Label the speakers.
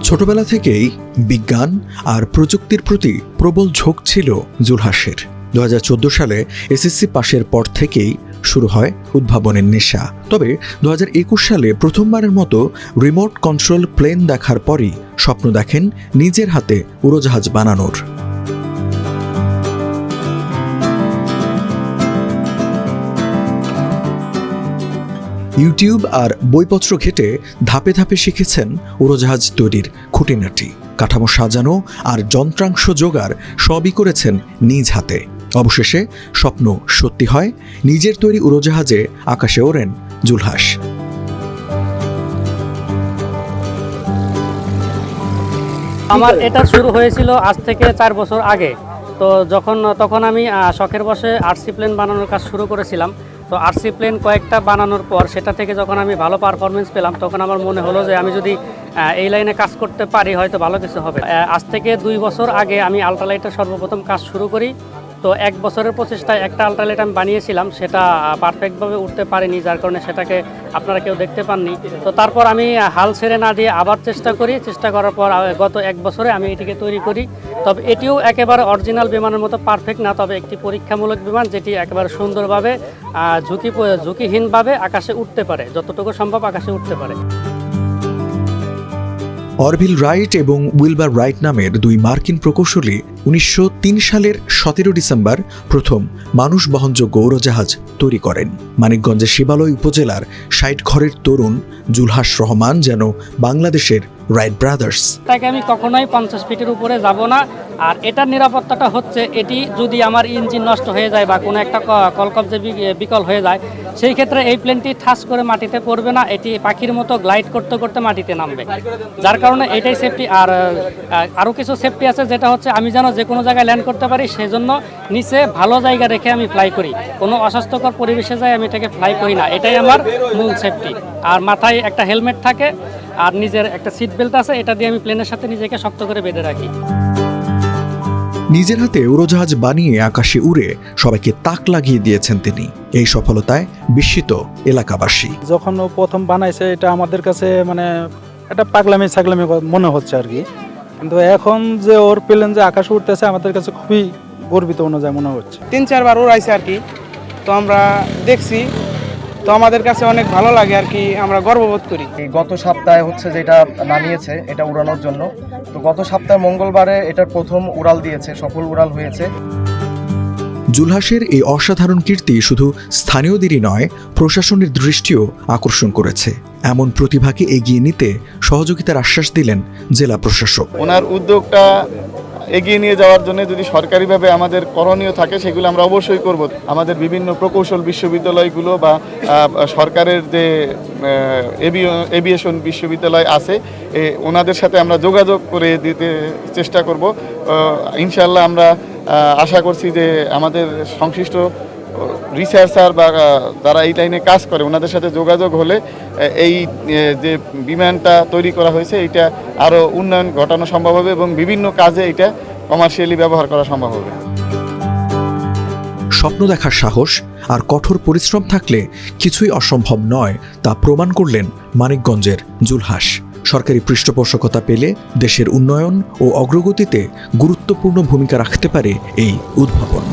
Speaker 1: ছোটবেলা থেকেই বিজ্ঞান আর প্রযুক্তির প্রতি প্রবল ঝোঁক ছিল জুলহাসের। 2014 সালে এসএসসি পাশের পর থেকেই শুরু হয় উদ্ভাবনের নেশা। তবে 2021 সালে প্রথমবারের মতো রিমোট কন্ট্রোল প্লেন দেখার পরই স্বপ্ন দেখেন নিজের হাতে উড়োজাহাজ বানানোর। ইউটিউব আর বইপত্র ঘেটে ধাপে ধাপে শিখেছেন উড়োজাহাজ তৈরির খুঁটিনাটি। কাঠামো সাজানো আর যন্ত্রাংশ জোগাড় সবই করেছেন নিজ হাতে। অবশেষে স্বপ্ন সত্যি হয়, নিজের তৈরি উড়োজাহাজে আকাশে ওড়েন জুলহাস।
Speaker 2: আমার এটা শুরু হয়েছিল আজ থেকে 4 বছর আগে। তো তখন আমি শখের বসে আরসি প্লেন বানানোর কাজ শুরু করেছিলাম। তো আরসি প্লেন কয়েকটা বানানোর পর সেটা থেকে যখন আমি ভালো পারফরমেন্স পেলাম, তখন আমার মনে হলো যে আমি যদি এই লাইনে কাজ করতে পারি হয়তো ভালো কিছু হবে। আজ থেকে 2 বছর আগে আমি আল্ট্রালাইটের সর্বপ্রথম কাজ শুরু করি। তো 1 বছরের প্রচেষ্টায় একটা আল্ট্রালাইট আমি বানিয়েছিলাম, সেটা পারফেক্টভাবে উঠতে পারিনি, যার কারণে সেটাকে আপনারা কেউ দেখতে পাননি। তো তারপর আমি হাল ছেড়ে না দিয়ে আবার চেষ্টা করার পর গত 1 বছরে আমি এটিকে তৈরি করি। তবে এটিও একেবারে অরিজিনাল বিমানের মতো পারফেক্ট না, তবে একটি পরীক্ষামূলক বিমান যেটি একেবারে সুন্দরভাবে ঝুঁকিহীনভাবে আকাশে উঠতে পারে, যতটুকু সম্ভব আকাশে উঠতে পারে।
Speaker 1: অরভিল রাইট এবং উইলবার রাইট নামের 2 মার্কিন প্রকৌশলী 1903 সালের 17 ডিসেম্বর প্রথম মানুষ বহনযোগ্য উড়োজাহাজ তৈরি করেন। মানিকগঞ্জের শিবালয় উপজেলার 60 ঘরের তরুণ জুলহাস রহমান যেন বাংলাদেশের রাইট ব্রাদার্স।
Speaker 2: তাকে আমি কখনোই 50 ফিটের উপরে যাব না। আর এটার নিরাপত্তাটা হচ্ছে, এটি যদি আমার ইঞ্জিন নষ্ট হয়ে যায় বা কোনো একটা কলকবজে বিকল হয়ে যায়, সেই ক্ষেত্রে এই প্লেনটি ঠাস করে মাটিতে পড়বে না, এটি পাখির মতো গ্লাইড করতে করতে মাটিতে নামবে। যার কারণে এটাই সেফটি। আর আরও কিছু সেফটি আছে, যেটা হচ্ছে আমি যেন যে কোনো জায়গায় ল্যান্ড করতে পারি, সেজন্য নিচে ভালো জায়গা রেখে আমি ফ্লাই করি। কোনো অস্বাস্থ্যকর পরিবেশে যাই আমি এটাকে ফ্লাই করি না, এটাই আমার মূল সেফটি। আর মাথায় একটা হেলমেট থাকে আর নিজের একটা সিট বেল্ট আছে, এটা দিয়ে আমি প্লেনের সাথে নিজেকে শক্ত করে বেঁধে রাখি।
Speaker 1: নিজের হাতে উড়োজাহাজ বানিয়ে আকাশে উড়ে সবাইকে তাক লাগিয়ে দিয়েছেন তিনি। এই সফলতায় বিস্মিত এলাকাবাসী।
Speaker 3: যখন ও প্রথম বানাইছে, এটা আমাদের কাছে মানে একটা পাগলামি মনে হচ্ছে আর কি। কিন্তু এখন যে ওর প্লেন যে আকাশে উঠতেছে, আমাদের কাছে খুবই গর্বিত অনুযায়ী মনে হচ্ছে।
Speaker 4: 3-4 বার উড়াইছে আর কি, তো আমরা দেখছি, তো আমাদের কাছে অনেক ভালো লাগে আর কি, আমরা গর্ববোধ করি।
Speaker 5: গত সপ্তাহে হচ্ছে যেটা নামিয়েছে এটা উড়ানোর জন্য, তো গত সপ্তাহে মঙ্গলবারে এটার প্রথম উড়াল দিয়েছে, সফল উড়াল হয়েছে।
Speaker 1: জুলহাসের এই অসাধারণ কীর্তি শুধু স্থানীয়দেরই নয়, প্রশাসনের দৃষ্টিও আকর্ষণ করেছে। এমন প্রতিভাকে এগিয়ে নিতে সহযোগিতার আশ্বাস দিলেন জেলা প্রশাসক।
Speaker 6: ওনার উদ্যোগটা এগিয়ে নিয়ে যাওয়ার জন্য যদি সরকারিভাবে আমাদের করণীয় থাকে, সেগুলো আমরা অবশ্যই করব। আমাদের বিভিন্ন প্রকৌশল বিশ্ববিদ্যালয়গুলো বা সরকারের যে এভিয়েশন বিশ্ববিদ্যালয় আছে, ওনাদের সাথে আমরা যোগাযোগ করে দিতে চেষ্টা করব। ইনশাআল্লাহ আমরা আশা করছি যে আমাদের সংশ্লিষ্ট রিসার্চার বা যারা এই লাইনে কাজ করে, ওনাদের সাথে যোগাযোগ হলে এই যে বিমানটা তৈরি করা হয়েছে, এটা আরও উন্নয়ন ঘটানো সম্ভব হবে এবং বিভিন্ন কাজে এটা কমার্শিয়ালি ব্যবহার করা সম্ভব হবে।
Speaker 1: স্বপ্ন দেখার সাহস আর কঠোর পরিশ্রম থাকলে কিছুই অসম্ভব নয়, তা প্রমাণ করলেন মানিকগঞ্জের জুলহাস। সরকারি পৃষ্ঠপোষকতা পেলে দেশের উন্নয়ন ও অগ্রগতিতে গুরুত্বপূর্ণ ভূমিকা রাখতে পারে এই উদ্ভাবন।